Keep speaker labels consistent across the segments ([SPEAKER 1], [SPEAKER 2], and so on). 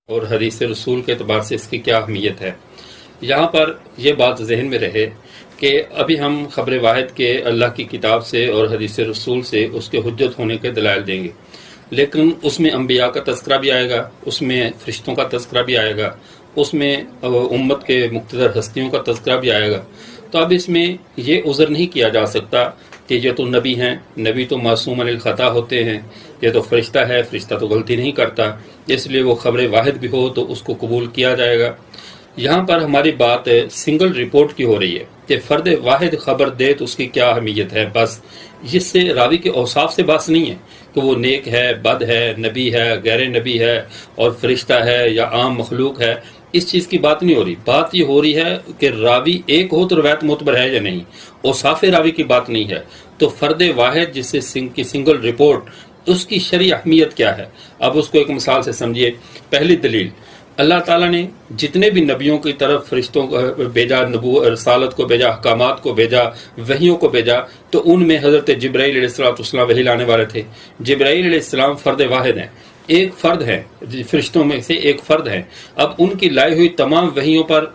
[SPEAKER 1] اور حدیث رسول کے اعتبار سے اس کی کیا اہمیت ہے۔ یہاں پر یہ بات ذہن میں رہے کہ ابھی ہم خبر واحد کے اللہ کی کتاب سے اور حدیث رسول سے اس کے حجت ہونے کے دلائل دیں گے، لیکن اس میں انبیاء کا تذکرہ بھی آئے گا، اس میں فرشتوں کا تذکرہ بھی آئے گا، اس میں امت کے مقتدر ہستیوں کا تذکرہ بھی آئے گا۔ تو اب اس میں یہ عذر نہیں کیا جا سکتا کہ یہ تو نبی ہیں، نبی تو معصوم عن الخطا ہوتے ہیں، یہ تو فرشتہ ہے، فرشتہ تو غلطی نہیں کرتا، اس لیے وہ خبر واحد بھی ہو تو اس کو قبول کیا جائے گا۔ یہاں پر ہماری بات سنگل رپورٹ کی ہو رہی ہے کہ فرد واحد خبر دے تو اس کی کیا اہمیت ہے، بس جس سے راوی کے اوصاف سے بحث نہیں ہے کہ وہ نیک ہے، بد ہے، نبی ہے، غیر نبی ہے اور فرشتہ ہے یا عام مخلوق ہے، اس چیز کی بات نہیں ہو رہی۔ بات یہ ہو رہی ہے کہ راوی ایک ہو تو روایت معتبر ہے یا نہیں، اوصاف راوی کی بات نہیں ہے۔ تو فرد واحد جس سے سنگل رپورٹ، اس کی شرعی اہمیت کیا ہے۔ اب اس کو ایک مثال سے سمجھیے۔ پہلی دلیل، اللہ تعالیٰ نے جتنے بھی نبیوں کی طرف فرشتوں کو بھیجا، رسالت کو بھیجا، احکامات کو بھیجا، وحیوں کو بھیجا، تو ان میں حضرت جبرائیل علیہ السلام وحی لانے والے تھے۔ جبرائیل علیہ السلام فرد واحد ہیں، ایک فرد ہے، فرشتوں میں سے ایک فرد ہے۔ اب ان کی لائی ہوئی تمام وحیوں پر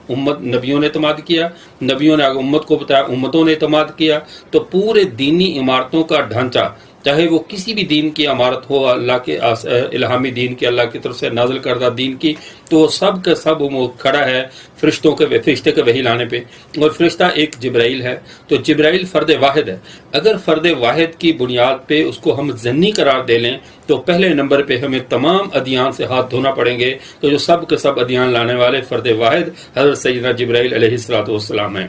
[SPEAKER 1] نبیوں نے اعتماد کیا، نبیوں نے امت کو بتایا، امتوں نے اعتماد کیا۔ تو پورے دینی عمارتوں کا ڈھانچہ، چاہے وہ کسی بھی دین کی عمارت ہو، اللہ کے الہامی دین کی، اللہ کی طرف سے نازل کردہ دین کی، تو وہ سب کا سب کھڑا ہے فرشتے کے وحی لانے پہ، اور فرشتہ ایک جبرائیل ہے۔ تو جبرائیل فرد واحد ہے۔ اگر فرد واحد کی بنیاد پہ اس کو ہم ضمنی قرار دے لیں تو پہلے نمبر پہ ہمیں تمام ادیان سے ہاتھ دھونا پڑیں گے، تو جو سب کے سب ادیان لانے والے فرد واحد حضرت سیدنا جبرائیل علیہ السلام ہیں۔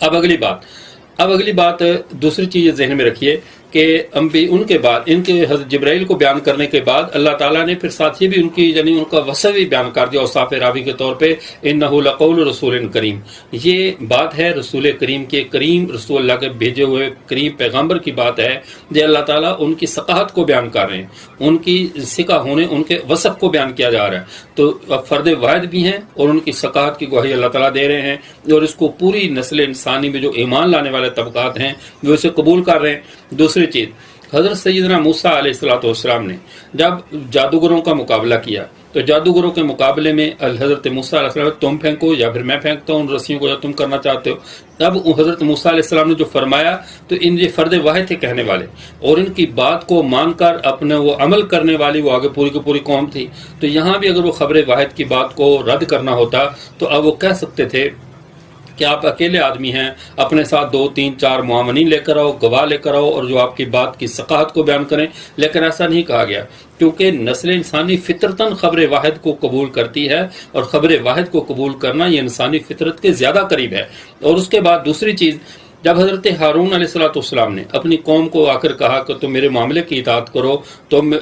[SPEAKER 1] اب اگلی بات دوسری چیز ذہن میں رکھیے کہ ان کے بعد، ان کے حضرت جبرائیل کو بیان کرنے کے بعد اللہ تعالیٰ نے پھر ساتھ ہی بھی ان کی یعنی ان کا وصف بھی بیان کر دیا اوصاف راوی کے طور پہ، انہ لقول رسول کریم۔ یہ بات ہے رسول کریم کے، کریم رسول اللہ کے بھیجے ہوئے کریم پیغمبر کی بات ہے، جو اللہ تعالیٰ ان کی ثقافت کو بیان کر رہے ہیں، ان کی ثقہ ہونے، ان کے وصف کو بیان کیا جا رہا ہے۔ تو اب فرد واحد بھی ہیں اور ان کی ثقافت کی گواہی اللہ تعالیٰ دے رہے ہیں، اور اس کو پوری نسل انسانی میں جو ایمان لانے والے طبقات ہیں وہ اسے قبول کر رہے ہیں۔ دوسری چیز، حضرت سیدنا موسیٰ علیہ السلام نے جب جادوگروں کا مقابلہ کیا تو جادوگروں کے مقابلے میں حضرت موسیٰ علیہ السلام تم پھینکو یا پھر میں پھینکتا ہوں ان رسیوں کو جو تم کرنا چاہتے ہو۔ تب حضرت موسیٰ علیہ السلام نے جو فرمایا تو یہ فرد واحد تھے کہنے والے، اور ان کی بات کو مان کر اپنے وہ عمل کرنے والی وہ آگے پوری کی پوری قوم تھی۔ تو یہاں بھی اگر وہ خبر واحد کی بات کو رد کرنا ہوتا تو اب وہ کہہ سکتے تھے کہ آپ اکیلے آدمی ہیں، اپنے ساتھ 2 3 4 معاونین لے کر آؤ، گواہ لے کر آؤ، اور جو آپ کی بات کی ثقافت کو بیان کریں، لیکن ایسا نہیں کہا گیا، کیونکہ نسل انسانی فطرتاً خبر واحد کو قبول کرتی ہے، اور خبر واحد کو قبول کرنا یہ انسانی فطرت کے زیادہ قریب ہے۔ اور اس کے بعد دوسری چیز، جب حضرت ہارون علیہ السلام نے اپنی قوم کو آ کر کہا کہ تم میرے معاملے کی اطاعت کرو، تم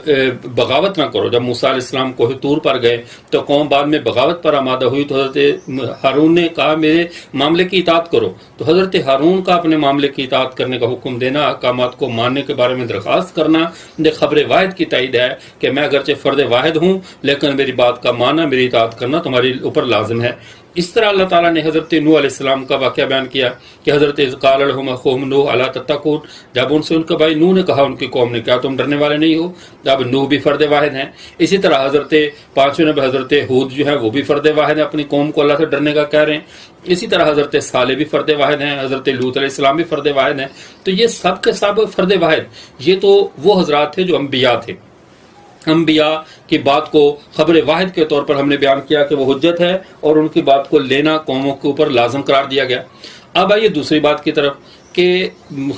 [SPEAKER 1] بغاوت نہ کرو، جب موسیٰ علیہ السلام کوہ طور پر گئے تو قوم بعد میں بغاوت پر آمادہ ہوئی، تو حضرت ہارون نے کہا میرے معاملے کی اطاعت کرو۔ تو حضرت ہارون کا اپنے معاملے کی اطاعت کرنے کا حکم دینا، احکامات کو ماننے کے بارے میں درخواست کرنا، یہ خبر واحد کی تائید ہے کہ میں اگرچہ فرد واحد ہوں لیکن میری بات کا ماننا، میری اطاعت کرنا تمہاری اوپر لازم ہے۔ اس طرح اللہ تعالیٰ نے حضرت نوح علیہ السلام کا واقعہ بیان کیا کہ حضرت اذ قال لهم اخوهم نوح الا تتقون، جب ان سے ان کا بھائی نوح نے کہا ان کی قوم نے، کیا تم ڈرنے والے نہیں ہو؟ جب نوح بھی فرد واحد ہیں۔ اسی طرح حضرت پانچویں نبی حضرت ہود جو ہے وہ بھی فرد واحد ہیں، اپنی قوم کو اللہ سے ڈرنے کا کہہ رہے ہیں۔ اسی طرح حضرت صالح بھی فرد واحد ہیں، حضرت لوط علیہ السلام بھی فرد واحد ہیں۔ تو یہ سب کے سب فرد واحد، یہ تو وہ حضرات تھے جو انبیاء تھے۔ انبیاء کی بات کو خبر واحد کے طور پر ہم نے بیان کیا کہ وہ حجت ہے، اور ان کی بات کو لینا قوموں کے اوپر لازم قرار دیا گیا۔ اب آئیے دوسری بات کی طرف کہ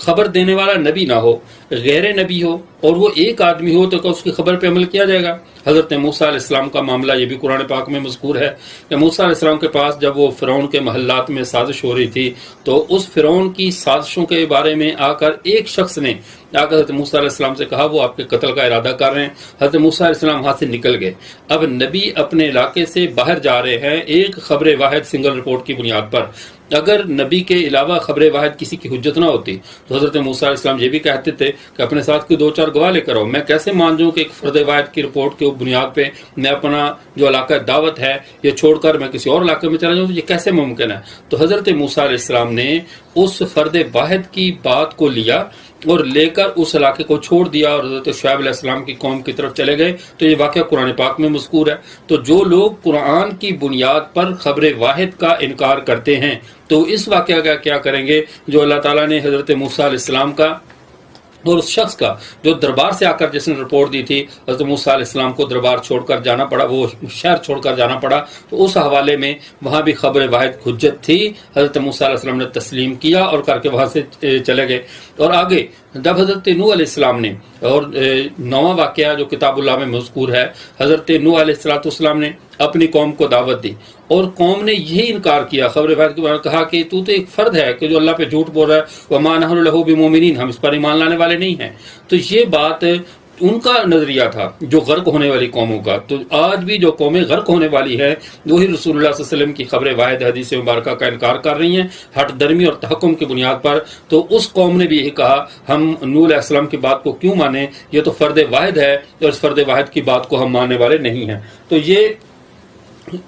[SPEAKER 1] خبر دینے والا نبی نہ ہو، غیر نبی ہو، اور وہ ایک آدمی ہو تو کیا اس کی خبر پہ عمل کیا جائے گا؟ حضرت موسیٰ علیہ السلام کا معاملہ یہ بھی قرآن پاک میں مذکور ہے کہ موسیٰ علیہ السلام کے پاس جب وہ فرعون کے محلات میں سازش ہو رہی تھی تو اس فرعون کی سازشوں کے بارے میں آ کر ایک شخص نے آ کر حضرت موسیٰ علیہ السلام سے کہا وہ آپ کے قتل کا ارادہ کر رہے ہیں۔ حضرت موسیٰ علیہ السلام ہاتھ سے نکل گئے۔ اب نبی اپنے علاقے سے باہر جا رہے ہیں ایک خبر واحد سنگل رپورٹ کی بنیاد پر۔ اگر نبی کے علاوہ خبر واحد کسی کی حجت نہ ہوتی تو حضرت موسیٰ علیہ السلام یہ بھی کہتے تھے کہ اپنے ساتھ کوئی 2 4 گواہ لے کر آؤ، میں کیسے مان جاؤں کہ ایک فرد واحد کی رپورٹ کے بنیاد پہ میں اپنا جو علاقہ دعوت ہے یہ چھوڑ کر میں کسی اور علاقے میں چلا جاؤں، یہ کیسے ممکن ہے؟ تو حضرت موسیٰ علیہ السلام نے اس فرد واحد کی بات کو لیا اور لے کر اس علاقے کو چھوڑ دیا اور حضرت شعیب علیہ السلام کی قوم کی طرف چلے گئے. تو یہ واقعہ قرآن پاک میں مذکور ہے. تو جو لوگ قرآن کی بنیاد پر خبر واحد کا انکار کرتے ہیں تو اس واقعہ کا کیا کریں گے جو اللہ تعالیٰ نے حضرت موسیٰ علیہ السلام کا اور اس شخص کا جو دربار سے آ کر جس نے رپورٹ دی تھی، حضرت موسیٰ علیہ السلام کو دربار چھوڑ کر جانا پڑا، وہ شہر چھوڑ کر جانا پڑا. تو اس حوالے میں وہاں بھی خبر واحد حجت تھی. حضرت موسیٰ علیہ السلام نے تسلیم کیا اور کر کے وہاں سے چلے گئے. اور آگے جب حضرت نوح علیہ السلام نے، اور نواں واقعہ جو کتاب اللہ میں مذکور ہے، حضرت نوح علیہ السلام نے اپنی قوم کو دعوت دی اور قوم نے یہی انکار کیا خبر واحد کے بارے میں، کہا کہ تو ایک فرد ہے کہ جو اللہ پہ جھوٹ بول رہا ہے، وما نحن لہ بمؤمنین، ہم اس پر ایمان لانے والے نہیں ہیں. تو یہ بات ان کا نظریہ تھا جو غرق ہونے والی قوموں کا. تو آج بھی جو قومیں غرق ہونے والی ہے وہی رسول اللہ صلی اللہ علیہ وسلم کی خبر واحد حدیث مبارکہ کا انکار کر رہی ہیں ہٹ درمی اور تحکم کی بنیاد پر. تو اس قوم نے بھی یہی کہا ہم نوح علیہ السلام کی بات کو کیوں مانیں، یہ تو فرد واحد ہے اور اس فرد واحد کی بات کو ہم ماننے والے نہیں ہیں. تو یہ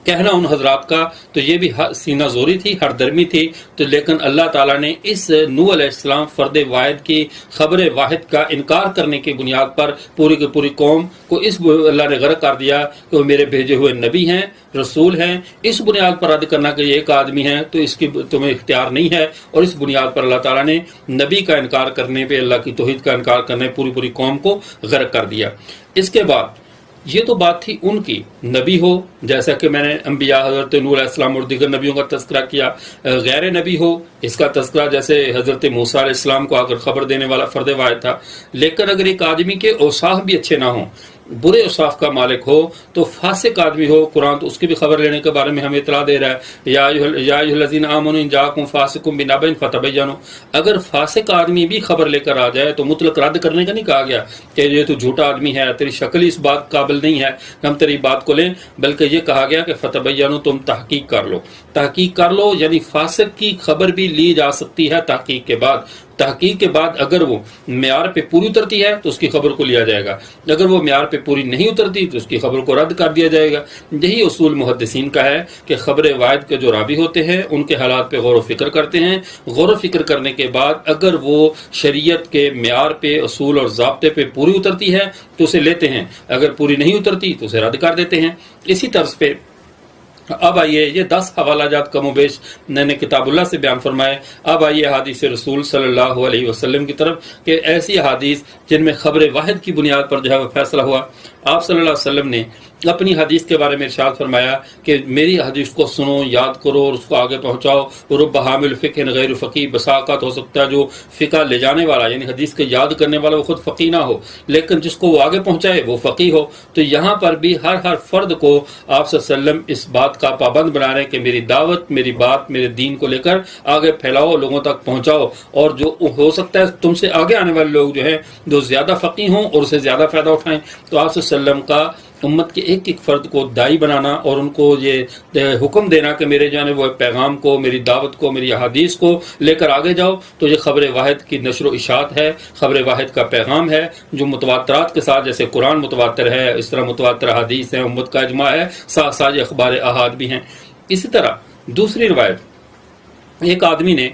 [SPEAKER 1] کہنا ان حضرات کا تو یہ بھی سینہ زوری تھی، ہر درمی تھی. تو لیکن اللہ تعالیٰ نے اس نوح علیہ السلام فرد واحد کی خبر واحد کا انکار کرنے کی بنیاد پر پوری کی پوری قوم کو اس اللہ نے غرق کر دیا کہ وہ میرے بھیجے ہوئے نبی ہیں، رسول ہیں. اس بنیاد پر رد کرنا کہ یہ ایک آدمی ہے تو اس کی تمہیں اختیار نہیں ہے، اور اس بنیاد پر اللہ تعالیٰ نے نبی کا انکار کرنے پہ، اللہ کی توحید کا انکار کرنے پوری پوری قوم کو غرق کر دیا. اس کے بعد یہ تو بات تھی ان کی، نبی ہو جیسا کہ میں نے انبیاء حضرت نوح علیہ السلام اور دیگر نبیوں کا تذکرہ کیا، غیر نبی ہو اس کا تذکرہ جیسے حضرت موسیٰ علیہ السلام کو اگر خبر دینے والا فرد واحد تھا. لیکن اگر ایک آدمی کے اوصاف بھی اچھے نہ ہوں، برے اوصاف کا مالک ہو، تو فاسق آدمی ہو، قرآن تو اس کی بھی خبر لینے کے بارے میں ہمیں اطلاع دے رہا ہے، یا ایھا الذین آمنوا ان جاءکم فاسق بنبأ فتبینوا. اگر فاسق آدمی بھی خبر لے کر آ جائے تو مطلق رد کرنے کا نہیں کہا گیا کہ یہ تو جھوٹا آدمی ہے، تیری شکل اس بات قابل نہیں ہے ہم تیری بات کو لیں، بلکہ یہ کہا گیا کہ فتبینوا، تم تحقیق کر لو. تحقیق کر لو یعنی فاسق کی خبر بھی لی جا سکتی ہے تحقیق کے بعد. تحقیق کے بعد اگر وہ معیار پہ پوری اترتی ہے تو اس کی خبر کو لیا جائے گا، اگر وہ معیار پہ پوری نہیں اترتی تو اس کی خبر کو رد کر دیا جائے گا. یہی اصول محدثین کا ہے کہ خبر واحد کے جو راوی ہوتے ہیں ان کے حالات پہ غور و فکر کرتے ہیں. غور و فکر کرنے کے بعد اگر وہ شریعت کے معیار پہ، اصول اور ضابطے پہ پوری اترتی ہے تو اسے لیتے ہیں، اگر پوری نہیں اترتی تو اسے رد کر دیتے ہیں. اسی طرز پہ اب آئیے، یہ 10 حوالہ جات کم و بیش میں نے کتاب اللہ سے بیان فرمائے. اب آئیے حدیث رسول صلی اللہ علیہ وسلم کی طرف کہ ایسی حدیث جن میں خبر واحد کی بنیاد پر جو ہے وہ فیصلہ ہوا. آپ صلی اللہ علیہ وسلم نے اپنی حدیث کے بارے میں ارشاد فرمایا کہ میری حدیث کو سنو، یاد کرو اور اس کو آگے پہنچاؤ. رب حامل فقہ غیر فقیہ، بساقت ہو سکتا ہے جو فقہ لے جانے والا یعنی حدیث کے یاد کرنے والا وہ خود فقیہ نہ ہو، لیکن جس کو وہ آگے پہنچائے وہ فقیہ ہو. تو یہاں پر بھی ہر فرد کو آپ صلی اللہ علیہ وسلم اس بات کا پابند بنا رہے ہیں کہ میری دعوت، میری بات، میرے دین کو لے کر آگے پھیلاؤ، لوگوں تک پہنچاؤ. اور جو ہو سکتا ہے تم سے آگے آنے والے لوگ جو ہیں جو زیادہ فقیہ ہوں اور اسے زیادہ فائدہ اٹھائیں. تو آپ صلی اللہ علیہ وسلم کا امت کے ایک ایک فرد کو دائی بنانا اور ان کو یہ حکم دینا کہ میرے جانے وہ پیغام کو، میری دعوت کو، میری احادیث کو لے کر آگے جاؤ. تو یہ خبر واحد کی نشر و اشاعت ہے، خبر واحد کا پیغام ہے جو متواترات کے ساتھ، جیسے قرآن متواتر ہے اس طرح متواتر حدیث ہیں، امت کا اجماع ہے، ساتھ ساتھ اخبار احاد بھی ہیں. اسی طرح دوسری روایت، ایک آدمی نے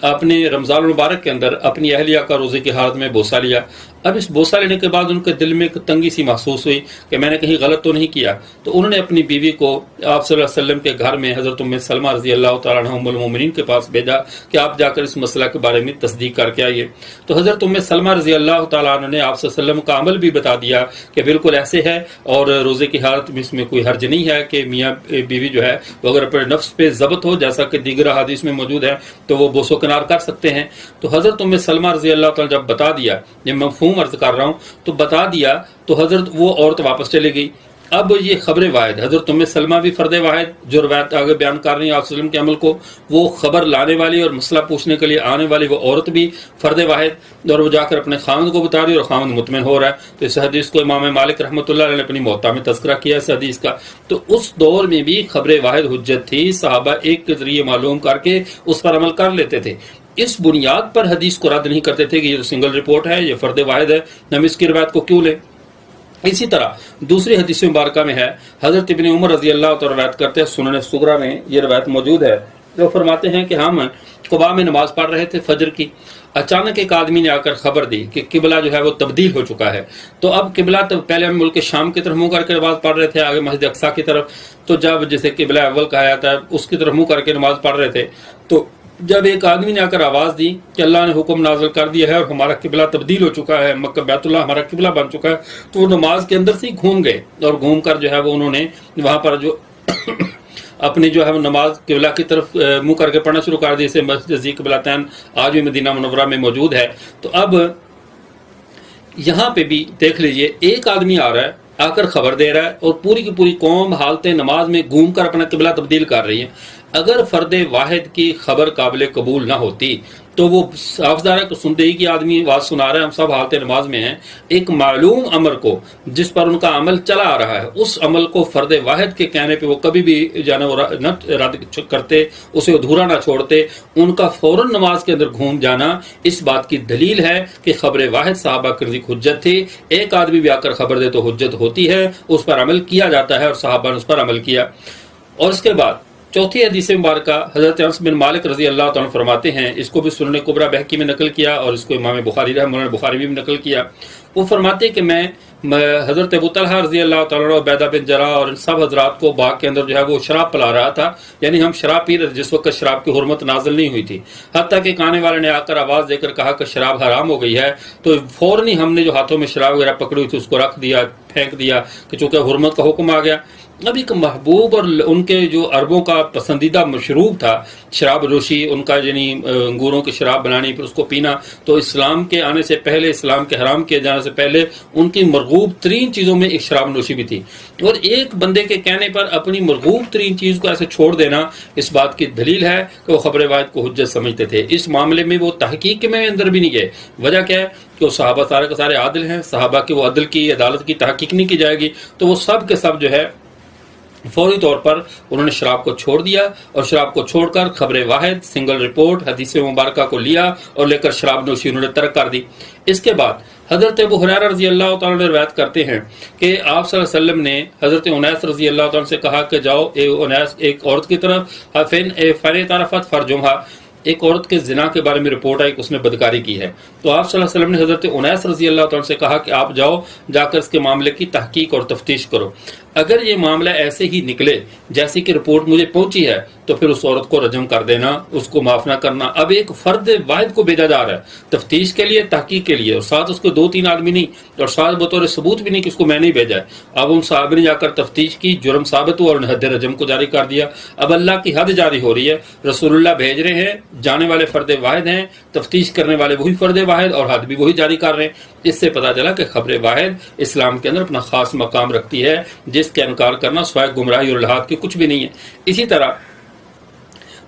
[SPEAKER 1] اپنے رمضان المبارک کے اندر اپنی اہلیہ کا روزے کی حالت میں بوسہ لیا. اب اس بوسہ لینے کے بعد ان کے دل میں ایک تنگی سی محسوس ہوئی کہ میں نے کہیں غلط تو نہیں کیا. تو انہوں نے اپنی بیوی کو آپ صلی اللہ علیہ وسلم کے گھر میں حضرت ام سلمہ رضی اللہ تعالیٰ عنہ ام المومنین کے پاس بھیجا کہ آپ جا کر اس مسئلہ کے بارے میں تصدیق کر کے آئیے. تو حضرت ام سلمہ رضی اللہ تعالیٰ عنہ نے آپ صلی اللہ علیہ وسلم کا عمل بھی بتا دیا کہ بالکل ایسے ہے اور روزے کی حالت میں اس میں کوئی حرج نہیں ہے کہ میاں بیوی جو ہے وہ اگر اپنے نفس پہ ضبط ہو جیسا کہ دیگر حدیث میں موجود ہے تو وہ بوس و کنار کر سکتے ہیں. تو حضرت ام سلمہ رضی اللہ تعالیٰ جب بتا دیا، یہ مفہوم عرض کر رہا ہوں، تو بتا دیا تو حضرت وہ عورت واپس چلے گئی. اب یہ خبر واحد، حضرت ام سلمہ بھی فرد واحد جو روایت آگے بیان کر رہی ہیں آپ صلی اللہ علیہ وسلم کے عمل کو، وہ خبر لانے والی اور مسئلہ پوچھنے کے لیے آنے والی وہ عورت بھی فرد واحد، اور وہ جا کر اپنے خاوند کو بتا رہی ہے اور خاوند مطمئن ہو رہا ہے. تو اس حدیث کو امام مالک رحمۃ اللہ علیہ نے اپنی موطا میں تذکرہ کیا اس حدیث کا. تو اس دور میں بھی خبر واحد حجت تھی، صحابہ ایک کے ذریعے معلوم کر کے اس پر عمل کر لیتے تھے. اس بنیاد پر حدیث کو رد نہیں کرتے تھے کہ یہ تو سنگل رپورٹ ہے، یہ فرد واحد ہے، ہم اس کی روایت کو کیوں لیں. اسی طرح دوسری حدیث مبارکہ میں ہے، حضرت ابن عمر رضی اللہ تعالیٰ روایت کرتے ہیں، سنن صغریٰ میں یہ روایت موجود ہے، جو فرماتے ہیں کہ ہم قباء میں نماز پڑھ رہے تھے فجر کی، اچانک ایک آدمی نے آ کر خبر دی کہ قبلہ جو ہے وہ تبدیل ہو چکا ہے۔ تو اب قبلہ پہلے ہم ملک شام کی طرف منہ کر کے نماز پڑھ رہے تھے، آگے مسجد اقصیٰ کی طرف، تو جب جسے قبلہ اول کہا جاتا ہے اس کی طرف منہ کر کے نماز پڑھ رہے تھے، تو جب ایک آدمی نے آ کر آواز دی کہ اللہ نے حکم نازل کر دیا ہے اور ہمارا قبلہ تبدیل ہو چکا ہے، مکہ بیت اللہ ہمارا قبلہ بن چکا ہے، تو وہ نماز کے اندر سے ہی گھوم گئے، اور گھوم کر جو ہے وہ انہوں نے وہاں پر جو اپنی جو ہے وہ نماز قبلہ کی طرف منہ کر کے پڑھنا شروع کر دی، اسے مسجد ذی قبلتین آج بھی مدینہ منورہ میں موجود ہے۔ تو اب یہاں پہ بھی دیکھ لیجئے، ایک آدمی آ رہا ہے، آ کر خبر دے رہا ہے، اور پوری کی پوری قوم حالت نماز میں گھوم کر اپنا قبلہ تبدیل کر رہی ہے۔ اگر فرد واحد کی خبر قابل قبول نہ ہوتی تو وہ صاف ظاہر ہے کہ سندہی کی آدمی آواز سنا رہا ہے، ہم سب حالت نماز میں ہیں، ایک معلوم امر کو جس پر ان کا عمل چلا آ رہا ہے، اس عمل کو فرد واحد کے کہنے پہ وہ کبھی بھی نہ رد کرتے، اسے ادھورا نہ چھوڑتے۔ ان کا فوراً نماز کے اندر گھوم جانا اس بات کی دلیل ہے کہ خبر واحد صحابہ کے نزدیک حجت تھی۔ ایک آدمی بھی آ کر خبر دے تو حجت ہوتی ہے، اس پر عمل کیا جاتا ہے، اور صحابہ نے اس پر عمل کیا۔ اور اس کے بعد چوتھی حدیث مبارکہ حضرت انس بن مالک رضی اللہ تعالیٰ فرماتے ہیں، اس کو بھی سنن کبریٰ بہقی میں نقل کیا اور اس کو امام بخاری رحمہ اللہ بخاری بھی نقل کیا۔ وہ فرماتے ہیں کہ میں حضرت ابو طلحہ رضی اللہ تعالیٰ اور عبیدہ بن جراح اور ان سب حضرات کو باغ کے اندر جو ہے وہ شراب پلا رہا تھا، یعنی ہم شراب پی رہے، جس وقت شراب کی حرمت نازل نہیں ہوئی تھی، حتیٰ کہ کھانے والے نے آ کر آواز دے کر کہا کہ شراب حرام ہو گئی ہے، تو فوراً ہی ہم نے جو ہاتھوں میں شراب وغیرہ پکڑی ہوئی تھی اس کو رکھ دیا، پھینک دیا، کہ چونکہ حرمت کا حکم آ گیا۔ اب ایک محبوب اور ان کے جو عربوں کا پسندیدہ مشروب تھا شراب نوشی، ان کا یعنی انگوروں کی شراب بنانی پھر اس کو پینا، تو اسلام کے آنے سے پہلے، اسلام کے حرام کیے جانے سے پہلے ان کی مرغوب ترین چیزوں میں ایک شراب نوشی بھی تھی، اور ایک بندے کے کہنے پر اپنی مرغوب ترین چیز کو ایسے چھوڑ دینا اس بات کی دلیل ہے کہ وہ خبر واحد کو حجت سمجھتے تھے۔ اس معاملے میں وہ تحقیق میں اندر بھی نہیں گئے۔ وجہ کیا ہے کہ وہ صحابہ سارے کے سارے عادل ہیں، صحابہ کی وہ عدل کی عدالت کی تحقیق نہیں کی جائے گی، تو وہ سب کے سب جو ہے فوری طور پر انہوں نے شراب کو چھوڑ دیا، اور شراب کو چھوڑ کر خبر واحد، سنگل رپورٹ، حدیث مبارکہ کو لیا اور لے کر شراب نوشی انہوں نے ترک کر دی۔ اس کے بعد حضرت ابو ہریرہ رضی اللہ تعالیٰ نے روایت کرتے ہیں کہ آپ صلی اللہ علیہ وسلم نے حضرت انیس رضی اللہ تعالیٰ سے کہا کہ جاؤ اے انیس، ایک عورت کی طرف فن طرفت فرجمہا، ایک عورت کے زنا کے بارے میں رپورٹ آئی کہ اس نے بدکاری کی ہے، تو آپ صلی اللہ علیہ وسلم نے حضرت انیس رضی اللہ تعالیٰ سے کہا کہ آپ جاؤ، جا کر اس کے معاملے کی تحقیق اور تفتیش کرو، اگر یہ معاملہ ایسے ہی نکلے جیسی کہ رپورٹ مجھے پہنچی ہے تو پھر اس عورت کو رجم کر دینا، اس کو معاف نہ کرنا۔ اب ایک فرد واحد کو بھیجا جا رہا ہے تفتیش کے لیے، تحقیق کے لیے، اور ساتھ اس کو 2-3 آدمی نہیں، اور ساتھ بطور ثبوت بھی نہیں کہ اس کو میں نہیں بھیجا ہے۔ اب ان صحابہ نے جا کر تفتیش کی، جرم ثابت ہوا اور انہیں حد رجم کو جاری کر دیا۔ اب اللہ کی حد جاری ہو رہی ہے، رسول اللہ بھیج رہے ہیں، جانے والے فرد واحد ہیں، تفتیش کرنے والے وہی فرد واحد، اور حد بھی وہی جاری کر رہے ہیں۔ اس سے پتہ چلا کہ خبر واحد اسلام کے اندر اپنا خاص مقام رکھتی ہے، جس کے انکار کرنا سوائے گمراہی اور الحاد کی کچھ بھی نہیں ہے۔ اسی طرح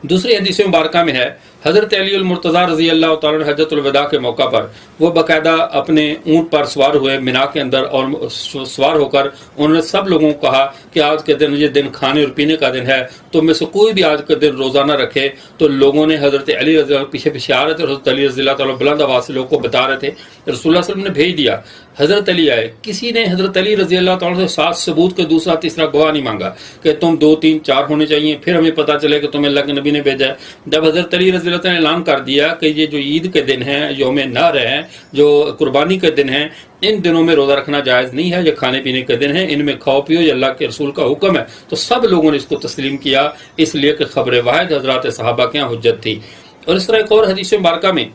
[SPEAKER 1] دوسری حدیث مبارکہ میں ہے، حضرت علی المرتضیٰ رضی اللہ تعالیٰ عنہ حجۃ الوداع کے موقع پر وہ باقاعدہ اپنے اونٹ پر سوار ہوئے مینا کے اندر، اور سوار ہو کر انہوں نے سب لوگوں کو کہا کہ آج کے دن یہ دن کھانے اور پینے کا دن ہے، تو میں سے کوئی بھی آج کا دن روزہ نہ رکھے۔ تو لوگوں نے حضرت علی رضی اللہ پیچھے پیچھے آ رہے تھے، اور حضرت علی رضی اللہ تعالیٰ بلند آواز سے لوگوں کو بتا رہے تھے۔ رسول اللہ صلی اللہ علیہ وسلم نے بھیج دیا، حضرت علی آئے، کسی نے حضرت علی رضی اللہ تعالیٰ سے 7 ثبوت کے دوسرا تیسرا گواہ نہیں مانگا کہ تم 2 3 4 ہونے چاہیے، پھر ہمیں پتہ چلے کہ تمہیں اللہ کے نبی نے بھیجا ہے۔ جب حضرت علی رضی اللہ تعالیٰ نے اعلان کر دیا کہ یہ جو عید کے دن ہیں، یوم نحر ہیں، جو قربانی کے دن ہیں، ان دنوں میں روزہ رکھنا جائز نہیں ہے، یہ کھانے پینے کے دن ہیں، ان میں کھاؤ پیو، یہ اللہ کے رسول کا حکم ہے، تو سب لوگوں نے اس کو تسلیم کیا، اس لیے کہ خبر واحد حضرات صحابہ کے یہاں حجت تھی۔ اور اس طرح ایک اور حدیث مبارکہ میں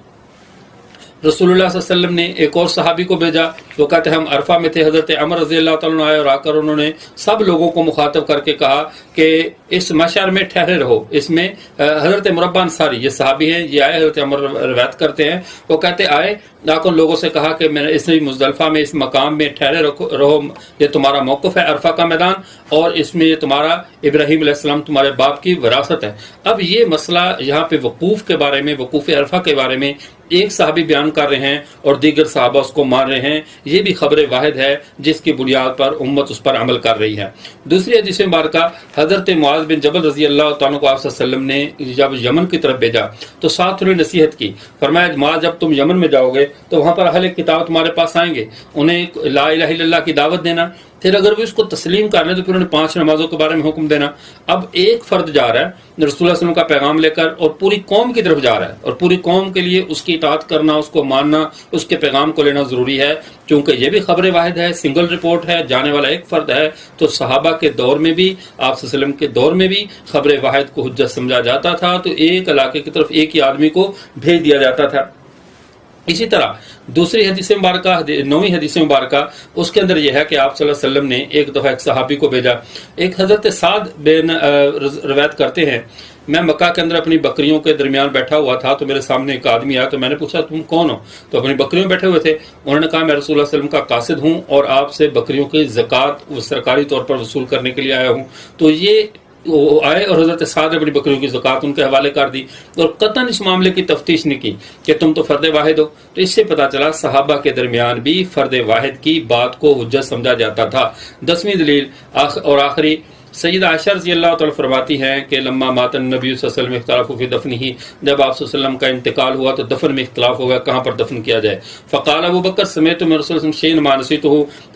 [SPEAKER 1] رسول اللہ صلی اللہ علیہ وسلم نے ایک اور صحابی کو بھیجا، وہ کہتے ہیں ہم عرفہ میں تھے، حضرت عمر رضی اللہ تعالیٰ عنہ آئے، اور آ کر انہوں نے سب لوگوں کو مخاطب کر کے کہا کہ اس مشعر میں ٹھہرے رہو۔ اس میں حضرت مربع انصاری یہ صحابی ہیں، یہ آئے، حضرت عمر روایت کرتے ہیں، وہ کہتے آئے آ کر لوگوں سے کہا کہ میں نے اس مزدلفہ میں اس مقام میں ٹھہرے رہو، یہ تمہارا موقف ہے عرفہ کا میدان، اور اس میں یہ تمہارا ابراہیم علیہ السلام تمہارے باپ کی وراثت ہے۔ اب یہ مسئلہ یہاں پہ وقوف کے بارے میں، وقوف عرفہ کے بارے میں ایک صحابی بیان کر رہے ہیں اور دیگر صحابہ اس کو مان رہے ہیں، یہ بھی خبر واحد ہے جس کی بنیاد پر امت اس پر عمل کر رہی ہے۔ دوسری حدیث مبارکہ حضرت معاذ بن جبل رضی اللہ تعالیٰ کو آپ صلی اللہ علیہ وسلم نے جب یمن کی طرف بھیجا تو ساتھ انہیں نصیحت کی، فرمایا معاذ جب تم یمن میں جاؤ گے تو وہاں پر اہل کتاب تمہارے پاس آئیں گے، انہیں لا الہ الا اللہ کی دعوت دینا، پھر اگر وہ اس کو تسلیم کر لیں تو پھر انہیں 5 نمازوں کے بارے میں حکم دینا. اب ایک فرد جا رہا ہے رسول اللہ صلی اللہ علیہ وسلم کا پیغام لے کر اور پوری قوم کی طرف جا رہا ہے، اور پوری قوم کے لیے اس کی اطاعت کرنا، اس کو ماننا، اس کے پیغام کو لینا ضروری ہے. چونکہ یہ بھی خبر واحد ہے، سنگل رپورٹ ہے، جانے والا ایک فرد ہے، تو صحابہ کے دور میں بھی، آپ صلی اللہ علیہ وسلم کے دور میں بھی خبر واحد کو حجت سمجھا جاتا تھا، تو ایک علاقے کی طرف ایک ہی آدمی کو بھیج دیا جاتا تھا. اسی طرح دوسری حدیث مبارکہ 9ویں حدیث مبارکہ اس کے اندر یہ ہے کہ آپ صلی اللہ علیہ وسلم نے ایک دفعہ ایک صحابی کو بھیجا. ایک حضرت سعد بن روایت کرتے ہیں، میں مکہ کے اندر اپنی بکریوں کے درمیان بیٹھا ہوا تھا تو میرے سامنے ایک آدمی آیا، تو میں نے پوچھا تم کون ہو؟ تو اپنی بکریوں بیٹھے ہوئے تھے. انہوں نے کہا میں رسول اللہ صلی اللہ علیہ وسلم کا قاصد ہوں اور آپ سے بکریوں کی زکوٰۃ سرکاری طور پر وصول کرنے کے لیے آیا ہوں. تو یہ وہ آئے اور حضرت سعد نے اپنی بکریوں کی زکوٰۃ ان کے حوالے کر دی اور قطعاً اس معاملے کی تفتیش نہیں کی کہ تم تو فرد واحد ہو. تو اس سے پتہ چلا صحابہ کے درمیان بھی فرد واحد کی بات کو حجت سمجھا جاتا تھا. 10ویں دلیل اور آخری، سیدہ عائشہ رضی اللہ تعالیٰ فرماتی ہیں کہ لما مات النبی صلی اللہ علیہ وسلم اختلاف فی دفنہ، جب آپ صلی اللہ علیہ وسلم کا انتقال ہوا تو دفن میں اختلاف ہو گیا، کہاں پر دفن کیا جائے. فقال ابو بکر سمیت من رسول اللہ شیئا ما نسیتہ،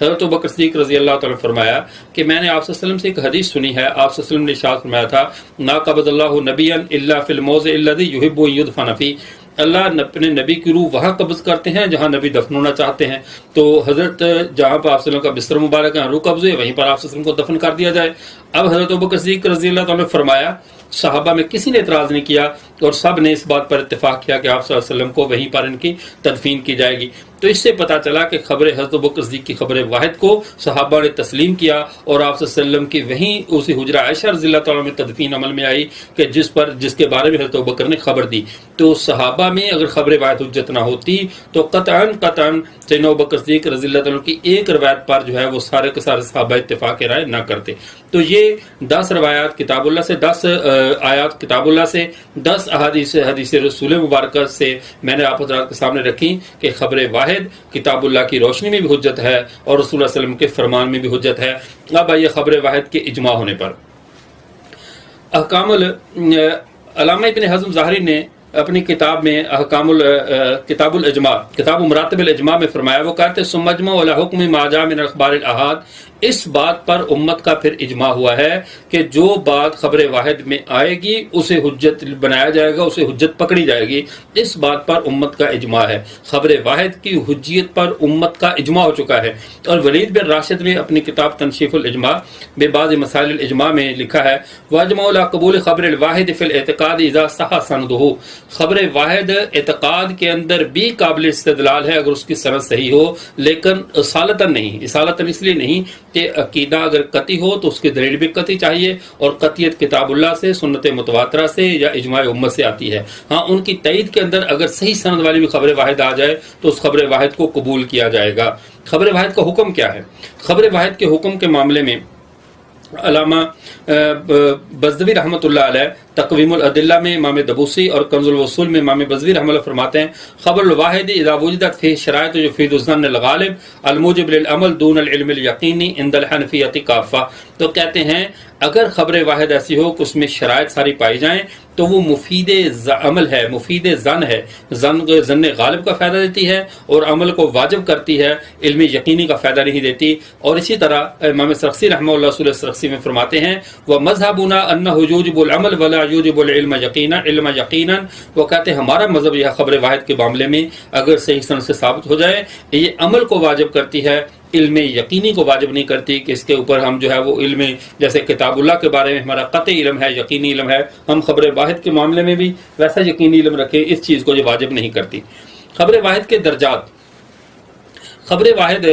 [SPEAKER 1] حضرت ابو بکر صدیق رضی اللہ تعالیٰ فرمایا کہ میں نے آپ صلی اللہ علیہ وسلم سے ایک حدیث سنی ہے. آپ صلی اللہ علیہ وسلم نے ارشاد فرمایا تھا ما قبض اللہ نبیا الا فی الموضع الذی یحب ان یدفن فیہ، اللہ اپنے نبی کی روح وہاں قبض کرتے ہیں جہاں نبی دفن ہونا چاہتے ہیں. تو حضرت جہاں پر آپ صلی اللہ علیہ وسلم کا بستر مبارک ہے روح قبض ہوئی، وہیں پر آپ صلی اللہ علیہ وسلم کو دفن کر دیا جائے. اب حضرت ابوبکر صدیق رضی اللہ تعالیٰ نے فرمایا، صحابہ میں کسی نے اعتراض نہیں کیا اور سب نے اس بات پر اتفاق کیا کہ آپ صلی اللہ علیہ وسلم کو وہیں پر ان کی تدفین کی جائے گی. تو اس سے پتہ چلا کہ خبر حضرت ابوبکر صدیق کی خبر واحد کو صحابہ نے تسلیم کیا اور آپ صلی اللہ علیہ وسلم کی وہیں اسی حجرہ عائشہ رضی اللہ تعالیٰ میں تدفین عمل میں آئی کہ جس کے بارے میں حضرت ابوبکر نے خبر دی. تو صحابہ میں اگر خبر واحد حجت نہ ہوتی تو قطعاً سیدنا ابوبکر صدیق رضی اللہ تعالیٰ کی ایک روایت پر جو ہے وہ سارے کے سارے صحابہ اتفاق رائے نہ کرتے. تو یہ 10 روایات کتاب اللہ سے، 10 آیات کتاب اللہ سے، 10 احادیث حدیث رسول مبارکہ سے میں نے آپ حضرات کے سامنے رکھی کہ خبر واحد کتاب اللہ کی روشنی میں بھی حجت ہے اور رسول اللہ صلی اللہ علیہ وسلم کے فرمان میں بھی حجت ہے. اب آئیے خبر واحد کے اجماع ہونے پر. علامہ ابن حزم ظاہری نے اپنی کتاب میں کتاب الاجماع، کتاب مراتب الاجماع میں فرمایا، وہ کہتے ہیں ثم اجمعوا علی حکم ما جاء من اخبار الاحاد، اس بات پر امت کا پھر اجماع ہوا ہے کہ جو بات خبر واحد میں آئے گی اسے حجت بنایا جائے گا، اسے حجت پکڑی جائے گی. اس بات پر امت کا اجماع ہے. خبر واحد کی حجیت پر امت کا اجماع ہو چکا ہے. اور ولید بن راشد نے اپنی کتاب تنشیف الاجماع میں بعض مسائل الاجماع میں لکھا ہے واجمعوا علی قبول خبر الواحد فی الاعتقاد اذا صح سندہ، خبر واحد اعتقاد کے اندر بھی قابل استدلال ہے اگر اس کی سند صحیح ہو، لیکن اصالتاً نہیں. اصالتاً اس لیے نہیں کہ عقیدہ اگر قطعی ہو تو اس کی دلیل بھی قطعی چاہیے، اور قطعیت کتاب اللہ سے، سنت متواترہ سے یا اجماع امت سے آتی ہے. ہاں ان کی تائید کے اندر اگر صحیح سند والی بھی خبر واحد آ جائے تو اس خبر واحد کو قبول کیا جائے گا. خبر واحد کا حکم کیا ہے؟ خبر واحد کے حکم کے معاملے میں علامہ بزدوی رحمۃ اللہ علیہ تقویم الادلہ میں امام دبوسی اور کنز الوصول میں امام بزدوی رحمۃ اللہ فرماتے ہیں خبر الواحد اذا وجدت فيه شرائط يفيد الظن الغالب الموجب للعمل دون العلم اليقینی عند الحنفیۃ کافہ. تو کہتے ہیں اگر خبر واحد ایسی ہو کہ اس میں شرائط ساری پائی جائیں تو وہ مفید عمل ہے، مفید زن ہے، زن غالب کا فائدہ دیتی ہے اور عمل کو واجب کرتی ہے، علم یقینی کا فائدہ نہیں دیتی. اور اسی طرح امام سرخسی رحمہ اللہ صلی سرخسی میں فرماتے ہیں وَمَذْهَبُنَا أَنَّهُ يُوجِبُ الْعَمَلَ وَلَا يُوجِبُ الْعِلْمَ يَقِينًا علم یقیناً. وہ کہتے ہیں ہمارا مذہب یہ خبر واحد کے معاملے میں اگر صحیح سند سے ثابت ہو جائے یہ عمل کو واجب کرتی ہے، علم یقینی کو واجب نہیں کرتی کہ اس کے اوپر ہم جو ہے وہ علم جیسے کتاب اللہ کے بارے میں ہمارا قطعی علم ہے، یقینی علم ہے، ہم خبر واحد کے معاملے میں بھی ویسا یقینی علم رکھیں، اس چیز کو یہ واجب نہیں کرتی. خبر واحد کے درجات، خبر واحد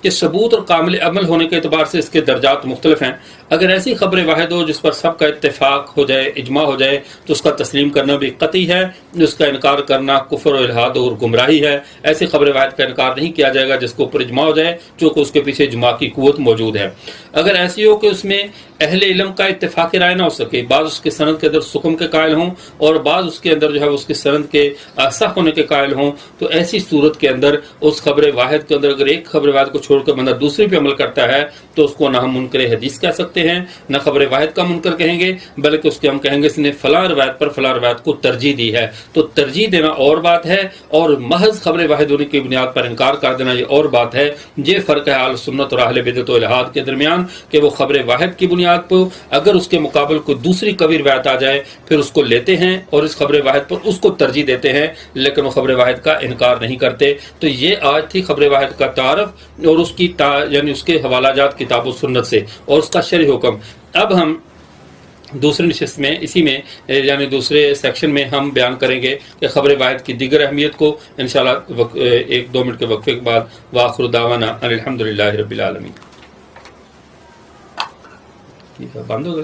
[SPEAKER 1] کے ثبوت اور کامل عمل ہونے کے اعتبار سے اس کے درجات مختلف ہیں. اگر ایسی خبر واحد ہو جس پر سب کا اتفاق ہو جائے، اجماع ہو جائے، تو اس کا تسلیم کرنا بھی قطعی ہے، اس کا انکار کرنا کفر و الحاد اور گمراہی ہے. ایسی خبر واحد کا انکار نہیں کیا جائے گا جس کو اوپر اجماع ہو جائے چونکہ اس کے پیچھے اجماع کی قوت موجود ہے. اگر ایسی ہو کہ اس میں اہل علم کا اتفاق رائے نہ ہو سکے، بعض اس کے سند کے اندر سکم کے قائل ہوں اور بعض اس کے اندر جو ہے اس کے سند کے صح ہونے کے قائل ہوں، تو ایسی صورت کے اندر اس خبر واحد کے اندر اگر ایک خبر واحد کو چھوڑ کر بندہ دوسری پہ عمل کرتا ہے تو اس کو نہ ہم منکر حدیث کہہ سکتے رکھتے ہیں، نہ خبر واحد کا منکر کہیں گے، بلکہ اس کے ہم کہیں گے اس نے فلاں روایت پر فلاں روایت کو ترجیح دی ہے۔ تو ترجیح دینا اور بات ہے، اور محض خبر واحد ہونے کی بنیاد پر انکار کر دینا یہ اور بات ہے۔ یہ فرق ہے اہل سنت اور اہل بدعت و الحاد کے درمیان کہ وہ خبر واحد کی بنیاد پر اگر اس کے مقابل کوئی دوسری کبھی روایت آ جائے پھر اس کو لیتے ہیں اور اس خبر واحد پر اس کو ترجیح دیتے ہیں، لیکن وہ خبر واحد کا انکار نہیں کرتے۔ تو یہ آج تھی خبر واحد کا تعارف اور اس کی یعنی اس کے حوالہ جات کتاب و سنت سے اور اس کا شرعی حکم۔ اب ہم دوسری نشست میں اسی میں یعنی دوسرے سیکشن میں ہم بیان کریں گے کہ خبر واحد کی دیگر اہمیت کو انشاءاللہ 1-2 منٹ کے وقفے کے بعد۔ وآخر دعوانا الحمدللہ رب العالمین۔ بند ہوگا